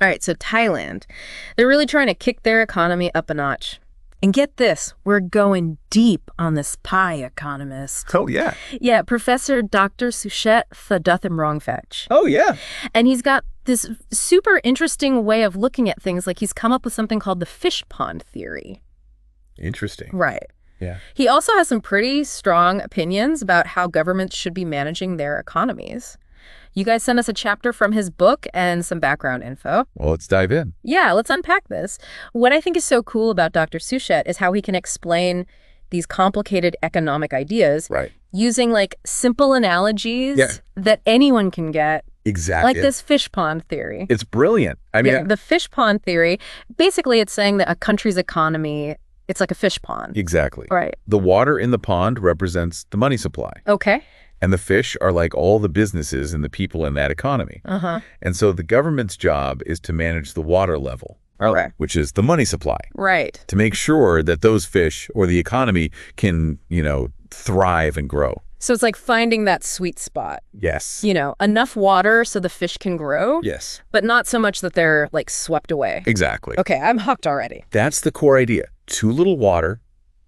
All right, so Thailand. They're really trying to kick their economy up a notch. And get this, we're going deep on this pie economist. Oh, yeah. Yeah, Professor Dr. Suchet Thadatham Oh, yeah. And he's got this super interesting way of looking at things. Like he's come up with something called the fish pond theory. Interesting. Right. Yeah. He also has some pretty strong opinions about how governments should be managing their economies. You guys sent us a chapter from his book and some background info. Well, let's dive in. Yeah, let's unpack this. What I think is so cool about Dr. Suchet is how he can explain these complicated economic ideas using like simple analogies that anyone can get. Exactly. Like this fish pond theory. It's brilliant. I mean, the fish pond theory, basically it's saying that a country's economy, it's like a fish pond. Exactly. Right. The water in the pond represents the money supply. Okay. And the fish are like all the businesses and the people in that economy. And so the government's job is to manage the water level, which is the money supply. Right. To make sure that those fish or the economy can, thrive and grow. So it's like finding that sweet spot. Yes. Enough water so the fish can grow. Yes. But not so much that they're like swept away. Exactly. Okay, I'm hooked already. That's the core idea. Too little water,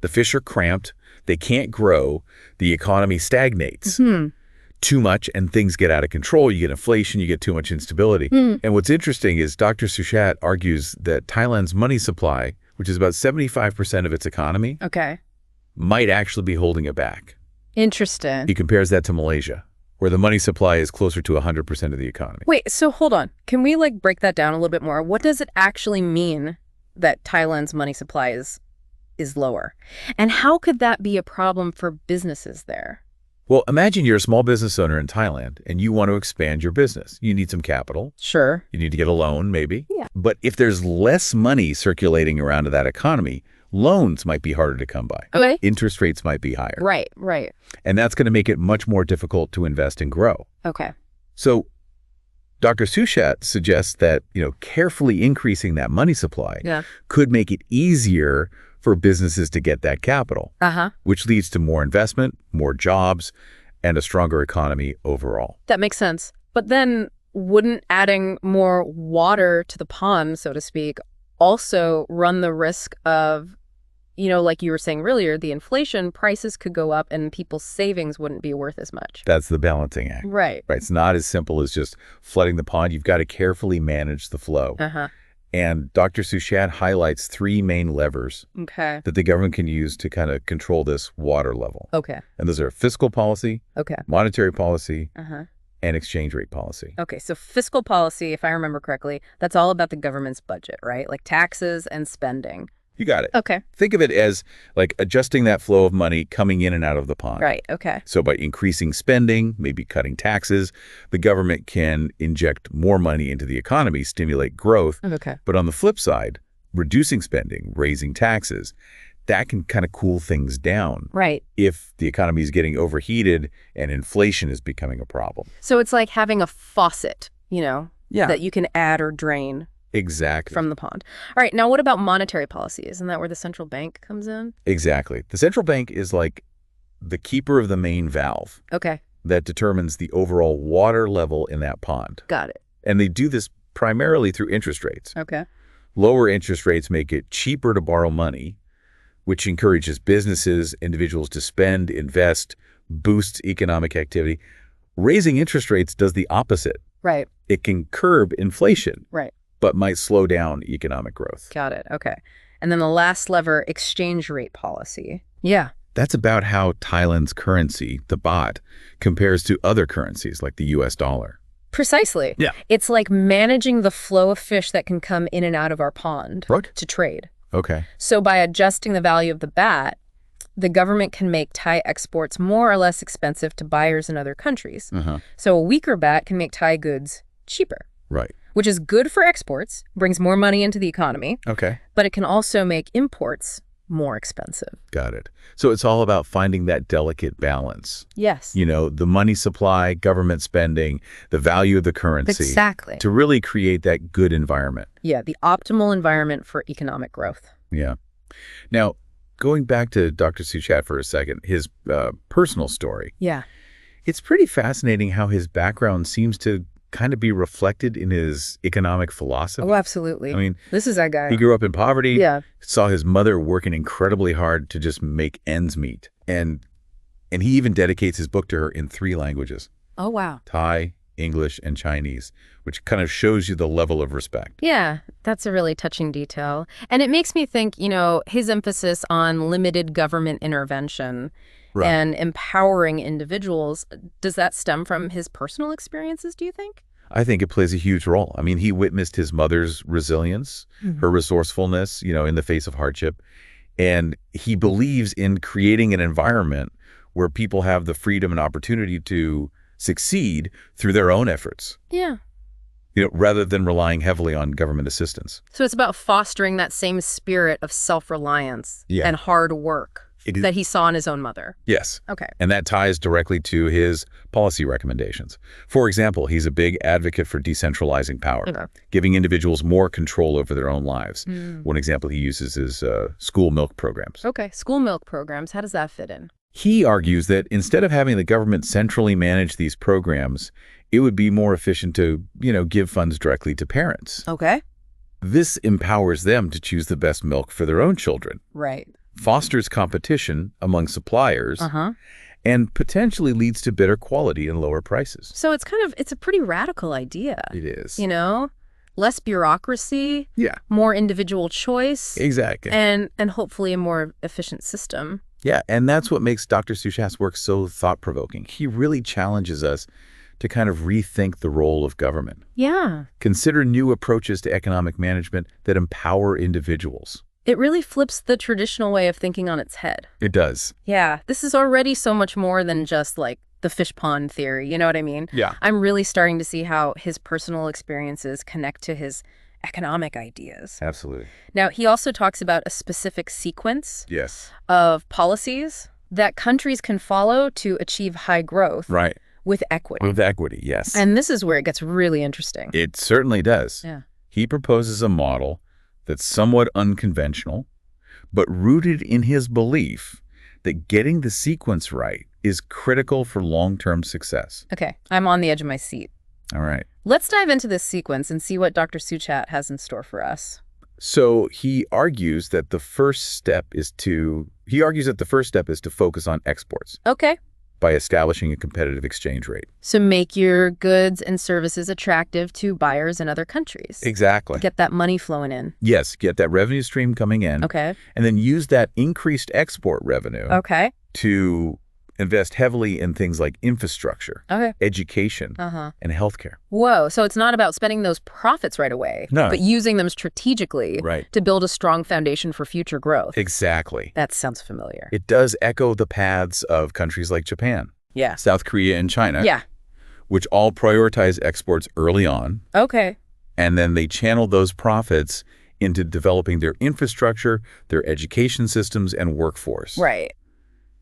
the fish are cramped, they can't grow, the economy stagnates. Too much and things get out of control. You get inflation, you get too much instability. And what's interesting is Dr. Suchet argues that Thailand's money supply, which is about 75% of its economy, might actually be holding it back. Interesting. He compares that to Malaysia, where the money supply is closer to 100% of the economy. Wait, so hold on. Can we break that down a little bit more? What does it actually mean that Thailand's money supply is lower? And how could that be a problem for businesses there? Well, imagine you're a small business owner in Thailand and you want to expand your business. You need some capital. Sure. You need to get a loan, maybe. Yeah. But if there's less money circulating around to that economy, loans might be harder to come by. Okay. Interest rates might be higher. Right. And that's going to make it much more difficult to invest and grow. Okay. So Dr. Suchet suggests that, carefully increasing that money supply could make it easier for businesses to get that capital, which leads to more investment, more jobs, and a stronger economy overall. That makes sense. But then wouldn't adding more water to the pond, so to speak, also run the risk of, like you were saying earlier, the inflation, prices could go up and people's savings wouldn't be worth as much? That's the balancing act. Right. It's not as simple as just flooding the pond. You've got to carefully manage the flow. And Dr. Suchet highlights three main levers that the government can use to kind of control this water level. Okay. And those are fiscal policy, monetary policy, and exchange rate policy. Okay, so fiscal policy, if I remember correctly, that's all about the government's budget, right? Like taxes and spending. You got it. Okay. Think of it as like adjusting that flow of money coming in and out of the pond. Right, okay. So by increasing spending, maybe cutting taxes, the government can inject more money into the economy, stimulate growth. Okay. But on the flip side, reducing spending, raising taxes, that can kind of cool things down. Right. If the economy is getting overheated and inflation is becoming a problem. So it's like having a faucet, that you can add or drain. Exactly. From the pond. All right, now what about monetary policy? Isn't that where the central bank comes in? Exactly. The central bank is like the keeper of the main valve. Okay. That determines the overall water level in that pond. Got it. And they do this primarily through interest rates. Okay. Lower interest rates make it cheaper to borrow money, which encourages businesses, individuals to spend, invest, boosts economic activity. Raising interest rates does the opposite. Right. It can curb inflation. Right. But might slow down economic growth. Got it. Okay. And then the last lever, exchange rate policy. Yeah. That's about how Thailand's currency, the baht, compares to other currencies like the US dollar. Precisely. Yeah. It's like managing the flow of fish that can come in and out of our pond to trade. Okay. So by adjusting the value of the baht, the government can make Thai exports more or less expensive to buyers in other countries. So a weaker baht can make Thai goods cheaper. Right. Which is good for exports, brings more money into the economy. Okay. But it can also make imports more expensive. Got it. So it's all about finding that delicate balance. Yes. The money supply, government spending, the value of the currency. Exactly. To really create that good environment. Yeah, the optimal environment for economic growth. Yeah. Now, going back to Dr. Suchet for a second, his personal story. Yeah. It's pretty fascinating how his background seems to kind of be reflected in his economic philosophy. Oh, absolutely. I mean, this is that guy. he grew up in poverty, Yeah. saw his mother working incredibly hard to just make ends meet. And he even dedicates his book to her in 3 languages, Oh, wow. Thai, English, and Chinese, which kind of shows you the level of respect. Yeah, that's a really touching detail. And it makes me think, his emphasis on limited government intervention Right. and empowering individuals, does that stem from his personal experiences, do you think? I think it plays a huge role. I mean, he witnessed his mother's resilience, her resourcefulness, in the face of hardship. And he believes in creating an environment where people have the freedom and opportunity to succeed through their own efforts, Yeah. rather than relying heavily on government assistance. So it's about fostering that same spirit of self-reliance Yeah. and hard work It is- that he saw in his own mother. Yes. Okay. And that ties directly to his policy recommendations. For example, he's a big advocate for decentralizing power, Okay. giving individuals more control over their own lives. One example he uses is school milk programs. Okay. School milk programs, how does that fit in? He argues that instead of having the government centrally manage these programs, it would be more efficient to, give funds directly to parents. Okay. This empowers them to choose the best milk for their own children, Right. fosters competition among suppliers, Uh-huh. and potentially leads to better quality and lower prices. So it's a pretty radical idea, It is. less bureaucracy, Yeah, more individual choice, exactly. and hopefully a more efficient system. Yeah, and that's what makes Dr. Suchat's work so thought-provoking. He really challenges us to kind of rethink the role of government. Yeah. Consider new approaches to economic management that empower individuals. It really flips the traditional way of thinking on its head. It does. Yeah. This is already so much more than just like the fish pond theory. You know what I mean? Yeah. I'm really starting to see how his personal experiences connect to his economic ideas. Absolutely. Now, he also talks about a specific sequence Yes. of policies that countries can follow to achieve high growth Right. with equity. With equity, yes. And this is where it gets really interesting. It certainly does. Yeah. He proposes a model that's somewhat unconventional, but rooted in his belief that getting the sequence right is critical for long-term success. Okay, I'm on the edge of my seat. All right. Let's dive into this sequence and see what Dr. Suchat has in store for us. So he argues that the first step is to focus on exports Okay. by establishing a competitive exchange rate. So make your goods and services attractive to buyers in other countries. Exactly. Get that money flowing in. Yes, get that revenue stream coming in. Okay. And then use that increased export revenue Okay. to invest heavily in things like infrastructure, Okay. education, Uh-huh. and healthcare. Whoa. So it's not about spending those profits right away, No. but using them strategically Right. to build a strong foundation for future growth. Exactly. That sounds familiar. It does echo the paths of countries like Japan, Yeah. South Korea, and China, Yeah. which all prioritize exports early on, Okay. and then they channel those profits into developing their infrastructure, their education systems, and workforce, Right.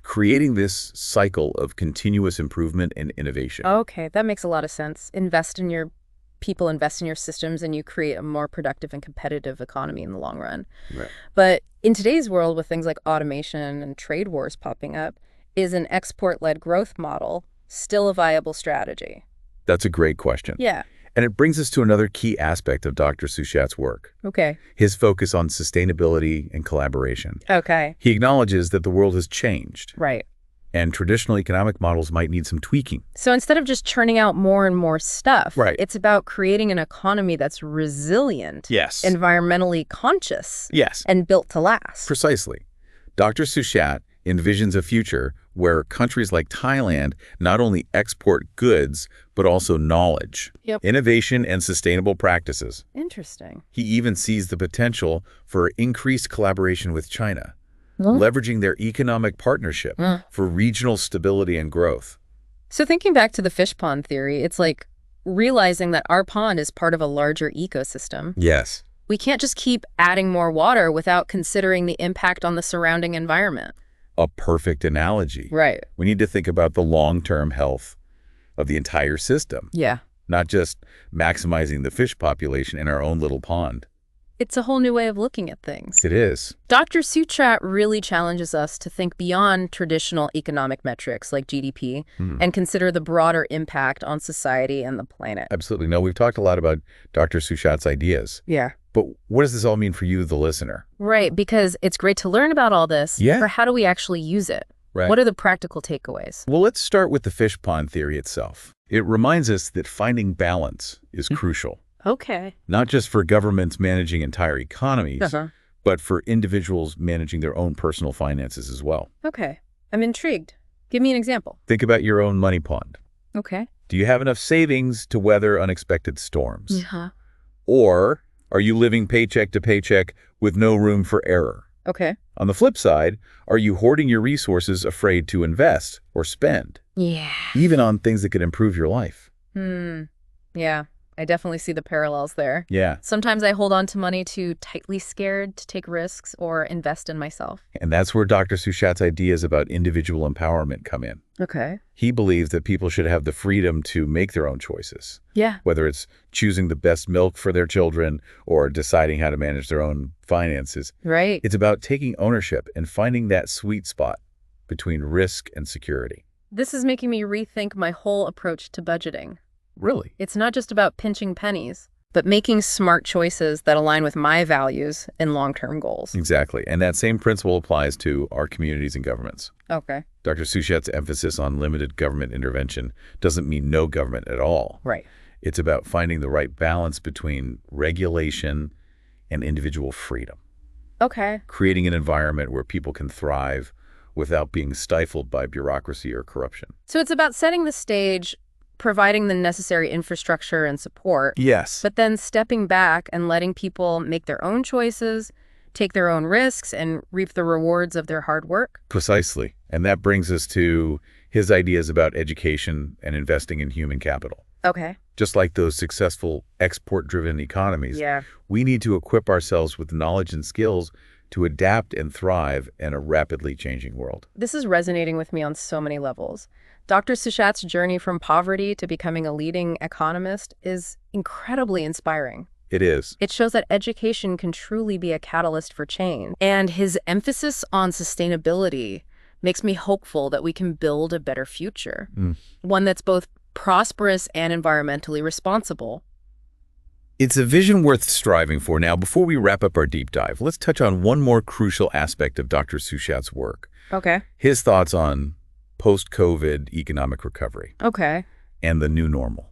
creating this cycle of continuous improvement and innovation. Okay. That makes a lot of sense. Invest in your people, invest in your systems, and you create a more productive and competitive economy in the long run. Right. But in today's world, with things like automation and trade wars popping up, is an export-led growth model still a viable strategy? That's a great question. Yeah. And it brings us to another key aspect of Dr. Suchat's work, Okay. his focus on sustainability and collaboration. Okay. He acknowledges that the world has changed, Right. and traditional economic models might need some tweaking. So instead of just churning out more and more stuff, Right. it's about creating an economy that's resilient, Yes. environmentally conscious, Yes, and built to last. precisely. Dr. Suchat envisions a future where countries like Thailand not only export goods, but also knowledge, Yep. innovation, and sustainable practices. Interesting. He even sees the potential for increased collaboration with China, leveraging their economic partnership for regional stability and growth. So thinking back to the fish pond theory, it's like realizing that our pond is part of a larger ecosystem. Yes. We can't just keep adding more water without considering the impact on the surrounding environment. A perfect analogy. Right. We need to think about the long-term health of the entire system, Yeah. not just maximizing the fish population in our own little pond. It's a whole new way of looking at things. It is. Dr. Suchat really challenges us to think beyond traditional economic metrics like GDP and consider the broader impact on society and the planet. Absolutely. No, we've talked a lot about Dr. Suchat's ideas. Yeah. But what does this all mean for you, the listener? Right, because it's great to learn about all this, Yeah. but how do we actually use it? Right. What are the practical takeaways? Well, let's start with the fish pond theory itself. It reminds us that finding balance is crucial, Okay. not just for governments managing entire economies, but for individuals managing their own personal finances as well. Okay. I'm intrigued. Give me an example. Think about your own money pond. Okay. Do you have enough savings to weather unexpected storms? Yeah. Or are you living paycheck to paycheck with no room for error? Okay. On the flip side, are you hoarding your resources afraid to invest or spend, Yeah. even on things that could improve your life? Yeah. I definitely see the parallels there. Yeah, Sometimes I hold on to money too tightly scared to take risks or invest in myself. and that's where Dr. Suchat's ideas about individual empowerment come in. Okay. He believes that people should have the freedom to make their own choices, Yeah. whether it's choosing the best milk for their children or deciding how to manage their own finances. Right. It's about taking ownership and finding that sweet spot between risk and security. This is making me rethink my whole approach to budgeting. Really? It's not just about pinching pennies, but making smart choices that align with my values and long-term goals. Exactly. And that same principle applies to our communities and governments. Okay. Dr. Suchat's emphasis on limited government intervention doesn't mean no government at all. Right. It's about finding the right balance between regulation and individual freedom, Okay. creating an environment where people can thrive without being stifled by bureaucracy or corruption. So it's about setting the stage, providing the necessary infrastructure and support, Yes. but then stepping back and letting people make their own choices, take their own risks, and reap the rewards of their hard work. Precisely. And that brings us to his ideas about education and investing in human capital. Okay. Just like those successful export-driven economies, Yeah. we need to equip ourselves with knowledge and skills to adapt and thrive in a rapidly changing world. This is resonating with me on so many levels. Dr. Suchat's journey from poverty to becoming a leading economist is incredibly inspiring. It is. It shows that education can truly be a catalyst for change. And his emphasis on sustainability makes me hopeful that we can build a better future, one that's both prosperous and environmentally responsible. It's a vision worth striving for. Now, before we wrap up our deep dive, let's touch on one more crucial aspect of Dr. Suchat's work. Okay. His thoughts on post-COVID economic recovery Okay. and the new normal.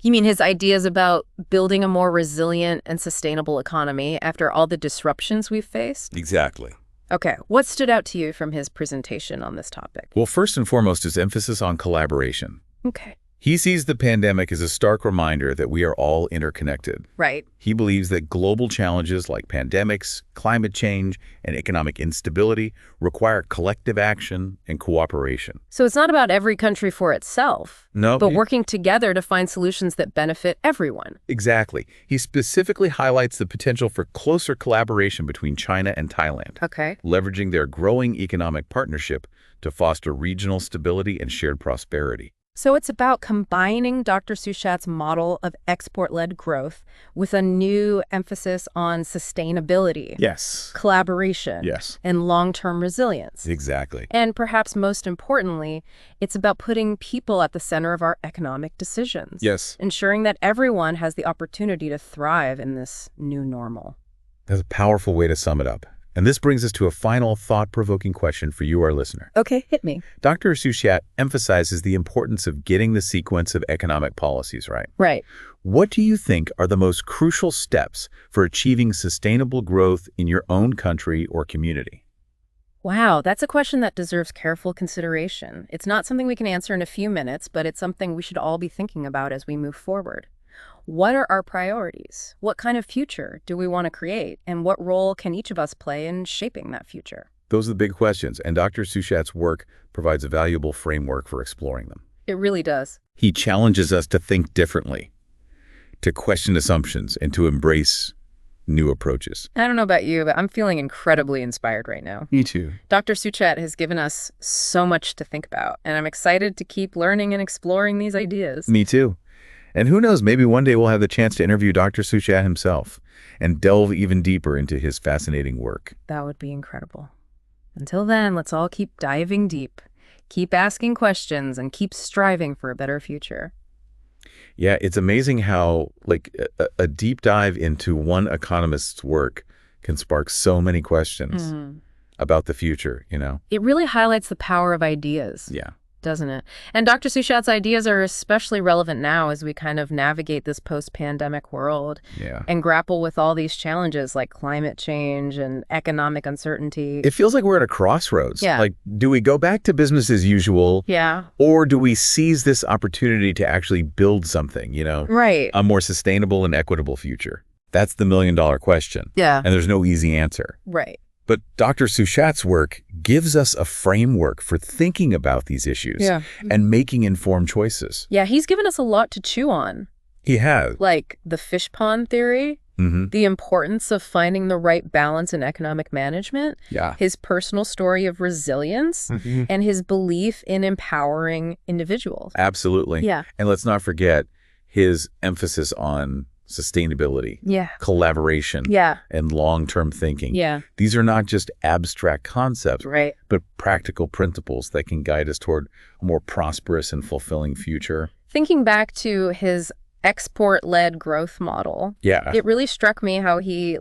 You mean his ideas about building a more resilient and sustainable economy after all the disruptions we've faced? Exactly. Okay. What stood out to you from his presentation on this topic? Well, first and foremost, his emphasis on collaboration. Okay. He sees the pandemic as a stark reminder that we are all interconnected. Right. He believes that global challenges like pandemics, climate change, and economic instability require collective action and cooperation. So it's not about every country for itself, No, but working together to find solutions that benefit everyone. exactly. He specifically highlights the potential for closer collaboration between China and Thailand, Okay. leveraging their growing economic partnership to foster regional stability and shared prosperity. So it's about combining Dr. Suchat's model of export-led growth with a new emphasis on sustainability, Yes. collaboration, Yes. and long-term resilience. Exactly. And perhaps most importantly, it's about putting people at the center of our economic decisions. Yes. Ensuring that everyone has the opportunity to thrive in this new normal. That's a powerful way to sum it up. And this brings us to a final thought-provoking question for you, our listener. Okay, hit me. Dr. Suchat emphasizes the importance of getting the sequence of economic policies right. Right. What do you think are the most crucial steps for achieving sustainable growth in your own country or community? Wow, that's a question that deserves careful consideration. It's not something we can answer in a few minutes, but it's something we should all be thinking about as we move forward. What are our priorities? What kind of future do we want to create? And what role can each of us play in shaping that future? Those are the big questions, and Dr. Suchat's work provides a valuable framework for exploring them. It really does. He challenges us to think differently, to question assumptions, and to embrace new approaches. I don't know about you, but I'm feeling incredibly inspired right now. Me too. Dr. Suchat has given us so much to think about, and I'm excited to keep learning and exploring these ideas. Me too. And who knows, maybe one day we'll have the chance to interview Dr. Suchat himself and delve even deeper into his fascinating work. That would be incredible. Until then, let's all keep diving deep, keep asking questions, and keep striving for a better future. Yeah, it's amazing how a deep dive into one economist's work can spark so many questions about the future, It really highlights the power of ideas. Yeah. Doesn't it? And Dr. Suchat's ideas are especially relevant now as we kind of navigate this post-pandemic world and grapple with all these challenges like climate change and economic uncertainty. It feels like we're at a crossroads. Yeah. Like, do we go back to business as usual? Yeah. Or do we seize this opportunity to actually build something, Right. a more sustainable and equitable future? That's the million-dollar question. Yeah. And there's no easy answer. Right. But Dr. Suchat's work gives us a framework for thinking about these issues and making informed choices. Yeah, he's given us a lot to chew on. He has. Like the fish pond theory, the importance of finding the right balance in economic management, his personal story of resilience, and his belief in empowering individuals. Absolutely. Yeah. And let's not forget his emphasis on sustainability, collaboration, and long-term thinking. Yeah. These are not just abstract concepts, Right. but practical principles that can guide us toward a more prosperous and fulfilling future. Thinking back to his export-led growth model, it really struck me how he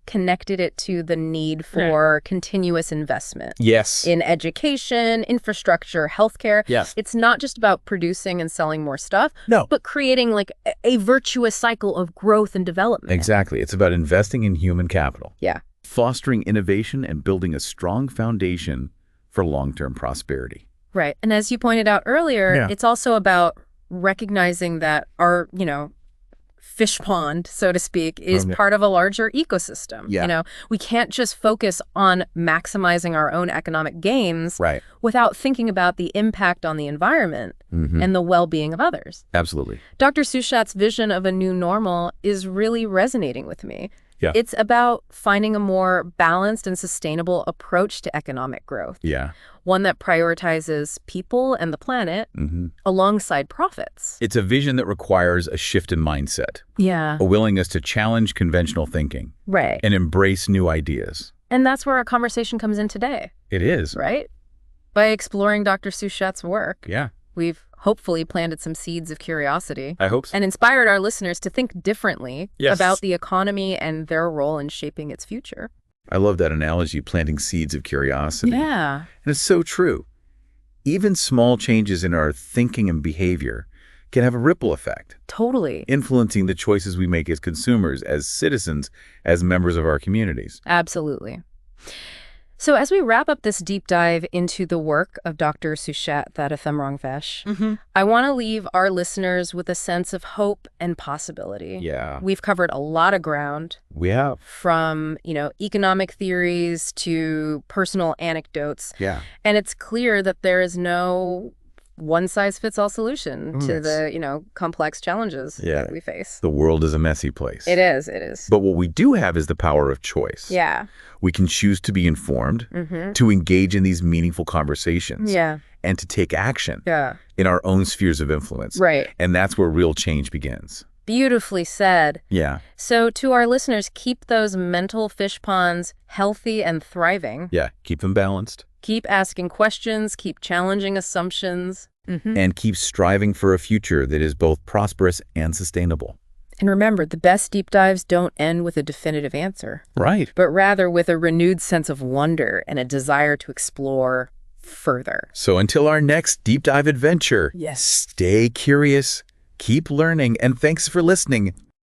connected it to the need for continuous investment. Yes. In education, infrastructure, healthcare. Yes. It's not just about producing and selling more stuff, but creating a virtuous cycle of growth and development. Exactly. It's about investing in human capital. Yeah. Fostering innovation and building a strong foundation for long-term prosperity. Right. And as you pointed out earlier, it's also about recognizing that our, fish pond, so to speak, is part of a larger ecosystem. We can't just focus on maximizing our own economic gains without thinking about the impact on the environment and the well-being of others. Absolutely. Dr. Suchat's vision of a new normal is really resonating with me. Yeah. It's about finding a more balanced and sustainable approach to economic growth. Yeah. One that prioritizes people and the planet alongside profits. It's a vision that requires a shift in mindset. Yeah. A willingness to challenge conventional thinking. Right. And embrace new ideas. And that's where our conversation comes in today. It is. Right? By exploring Dr. Suchat's work. Yeah. We've hopefully planted some seeds of curiosity. I hope so. And inspired our listeners to think differently about the economy and their role in shaping its future. I love that analogy, planting seeds of curiosity. Yeah. And it's so true. Even small changes in our thinking and behavior can have a ripple effect. Totally. Influencing the choices we make as consumers, as citizens, as members of our communities. Absolutely. So as we wrap up this deep dive into the work of Dr. Suchat Thaddeus, I want to leave our listeners with a sense of hope and possibility. Yeah. We've covered a lot of ground. We have. From, economic theories to personal anecdotes. Yeah. And it's clear that there is no one-size-fits-all solution to the, complex challenges that we face. The world is a messy place. It is. It is. But what we do have is the power of choice. Yeah. We can choose to be informed, to engage in these meaningful conversations, and to take action in our own spheres of influence. Right. And that's where real change begins. Beautifully said. Yeah. So to our listeners, keep those mental fish ponds healthy and thriving. Yeah. Keep them balanced. Keep asking questions, keep challenging assumptions. And keep striving for a future that is both prosperous and sustainable. And remember, the best deep dives don't end with a definitive answer. Right. But rather with a renewed sense of wonder and a desire to explore further. So until our next deep dive adventure, yes, stay curious, keep learning, and thanks for listening.